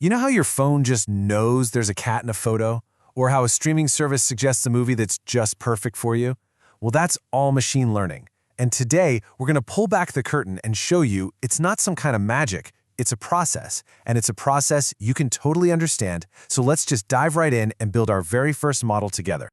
You know how your phone just knows there's a cat in a photo? Or how a streaming service suggests a movie that's just perfect for you? Well, that's all machine learning. And today, we're going to pull back the curtain and show you it's not some kind of magic. It's a process, and it's a process you can totally understand. So let's just dive right in and build our very first model together.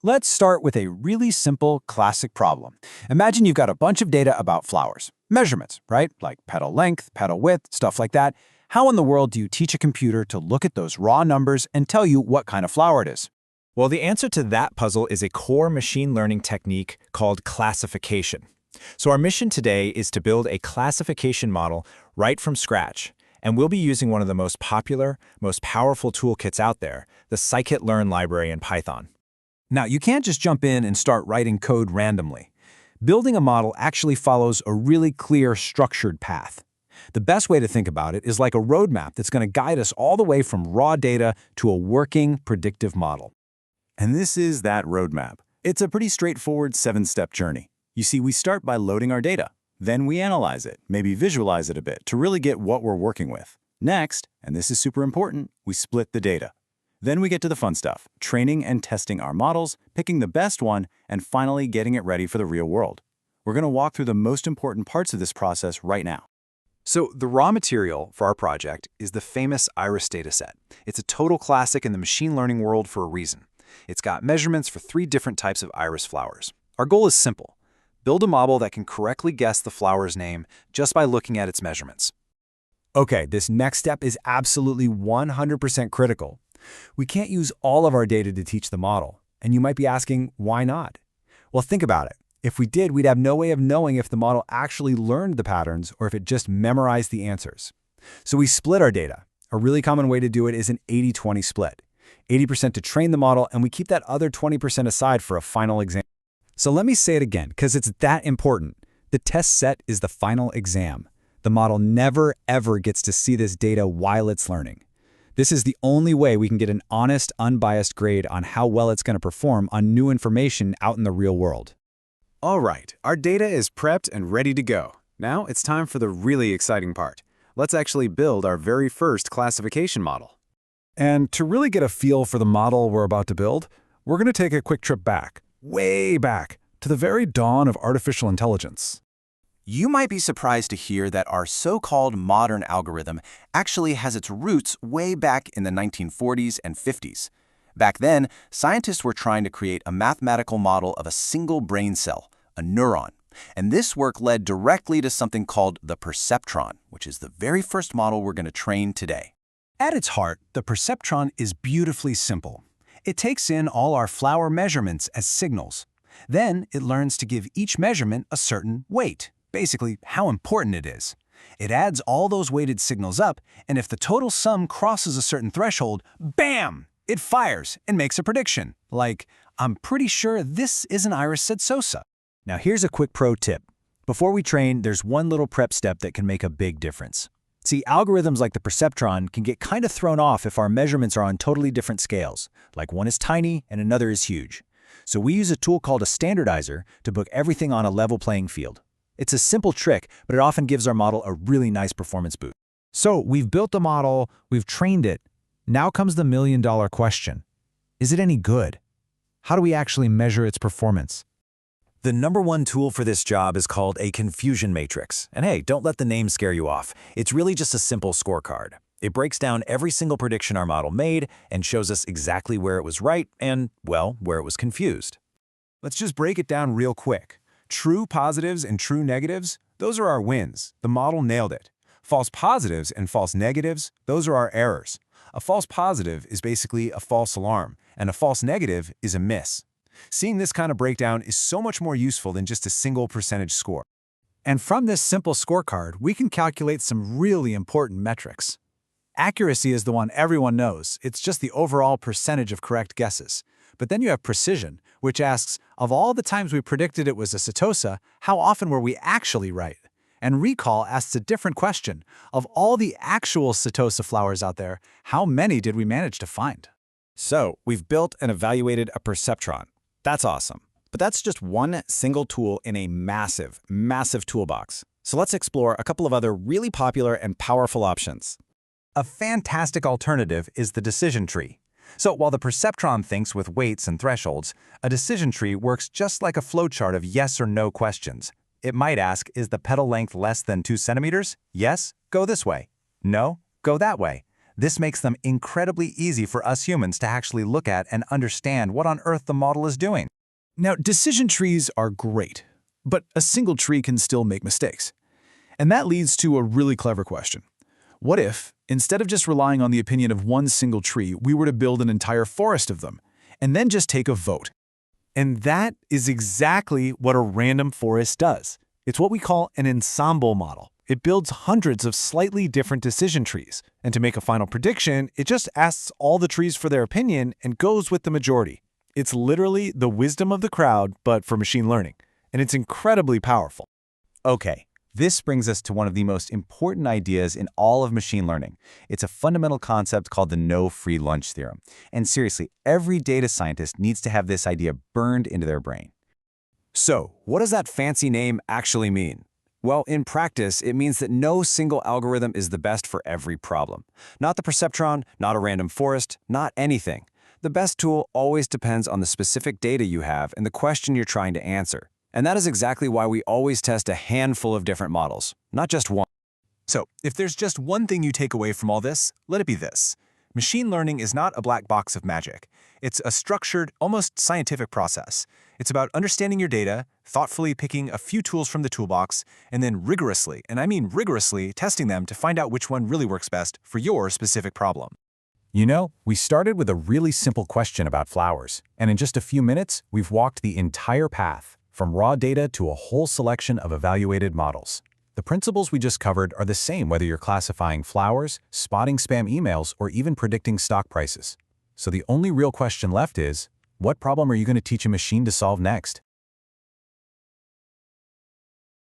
Let's start with a really simple, classic problem. Imagine you've got a bunch of data about flowers. Measurements, right? Like petal length, petal width, stuff like that. How in the world do you teach a computer to look at those raw numbers and tell you what kind of flower it is? Well, the answer to that puzzle is a core machine learning technique called classification. So our mission today is to build a classification model right from scratch. And we'll be using one of the most popular, most powerful toolkits out there, the Scikit-learn library in Python. Now, you can't just jump in and start writing code randomly. Building a model actually follows a really clear, structured path. The best way to think about it is like a roadmap that's going to guide us all the way from raw data to a working, predictive model. And this is that roadmap. It's a pretty straightforward 7-step journey. You see, we start by loading our data. Then we analyze it, maybe visualize it a bit to really get what we're working with. Next, and this is super important, we split the data. Then we get to the fun stuff, training and testing our models, picking the best one, and finally getting it ready for the real world. We're going to walk through the most important parts of this process right now. So the raw material for our project is the famous iris dataset. It's a total classic in the machine learning world for a reason. It's got measurements for 3 different types of iris flowers. Our goal is simple. Build a model that can correctly guess the flower's name just by looking at its measurements. Okay, this next step is absolutely 100% critical. We can't use all of our data to teach the model, and you might be asking, why not? Well, think about it. If we did, we'd have no way of knowing if the model actually learned the patterns or if it just memorized the answers. So we split our data. A really common way to do it is an 80-20 split. 80% to train the model, and we keep that other 20% aside for a final exam. So let me say it again, because it's that important. The test set is the final exam. The model never, ever gets to see this data while it's learning. This is the only way we can get an honest, unbiased grade on how well it's going to perform on new information out in the real world. All right, our data is prepped and ready to go. Now it's time for the really exciting part. Let's actually build our very first classification model. And to really get a feel for the model we're about to build, we're going to take a quick trip back, way back, to the very dawn of artificial intelligence. You might be surprised to hear that our so-called modern algorithm actually has its roots way back in the 1940s and 50s. Back then, scientists were trying to create a mathematical model of a single brain cell, a neuron. And this work led directly to something called the perceptron, which is the very first model we're going to train today. At its heart, the perceptron is beautifully simple. It takes in all our flower measurements as signals. Then it learns to give each measurement a certain weight, basically how important it is. It adds all those weighted signals up, and if the total sum crosses a certain threshold, bam! It fires and makes a prediction, like, I'm pretty sure this is an iris setosa. Now here's a quick pro tip. Before we train, there's one little prep step that can make a big difference. See, algorithms like the perceptron can get kind of thrown off if our measurements are on totally different scales, like one is tiny and another is huge. So we use a tool called a standardizer to put everything on a level playing field. It's a simple trick, but it often gives our model a really nice performance boost. So we've built the model, we've trained it. Now comes the million-dollar question. Is it any good? How do we actually measure its performance? The #1 tool for this job is called a confusion matrix. And hey, don't let the name scare you off. It's really just a simple scorecard. It breaks down every single prediction our model made and shows us exactly where it was right and, well, where it was confused. Let's just break it down real quick. True positives and true negatives, those are our wins. The model nailed it. False positives and false negatives, those are our errors. A false positive is basically a false alarm, and a false negative is a miss. Seeing this kind of breakdown is so much more useful than just a single percentage score. And from this simple scorecard, we can calculate some really important metrics. Accuracy is the one everyone knows. It's just the overall percentage of correct guesses. But then you have precision, which asks, of all the times we predicted it was a setosa, how often were we actually right? And recall asks a different question. Of all the actual setosa flowers out there, how many did we manage to find? So we've built and evaluated a perceptron. That's awesome. But that's just one single tool in a massive, massive toolbox. So let's explore a couple of other really popular and powerful options. A fantastic alternative is the decision tree. So while the perceptron thinks with weights and thresholds, a decision tree works just like a flowchart of yes or no questions. It might ask, is the petal length less than 2 centimeters? Yes? Go this way. No? Go that way. This makes them incredibly easy for us humans to actually look at and understand what on earth the model is doing. Now, decision trees are great, but a single tree can still make mistakes. And that leads to a really clever question. What if, instead of just relying on the opinion of one single tree, we were to build an entire forest of them, and then just take a vote? And that is exactly what a random forest does. It's what we call an ensemble model. It builds hundreds of slightly different decision trees. And to make a final prediction, it just asks all the trees for their opinion and goes with the majority. It's literally the wisdom of the crowd, but for machine learning. And it's incredibly powerful. Okay, this brings us to one of the most important ideas in all of machine learning. It's a fundamental concept called the no free lunch theorem. And seriously, every data scientist needs to have this idea burned into their brain. So, what does that fancy name actually mean? Well, in practice, it means that no single algorithm is the best for every problem. Not the perceptron, not a random forest, not anything. The best tool always depends on the specific data you have and the question you're trying to answer. And that is exactly why we always test a handful of different models, not just one. So, if there's just one thing you take away from all this, let it be this. Machine learning is not a black box of magic. It's a structured, almost scientific process. It's about understanding your data, thoughtfully picking a few tools from the toolbox, and then rigorously, and I mean rigorously, testing them to find out which one really works best for your specific problem. You know, we started with a really simple question about flowers, and in just a few minutes, we've walked the entire path, from raw data to a whole selection of evaluated models. The principles we just covered are the same whether you're classifying flowers, spotting spam emails, or even predicting stock prices. So the only real question left is, what problem are you going to teach a machine to solve next?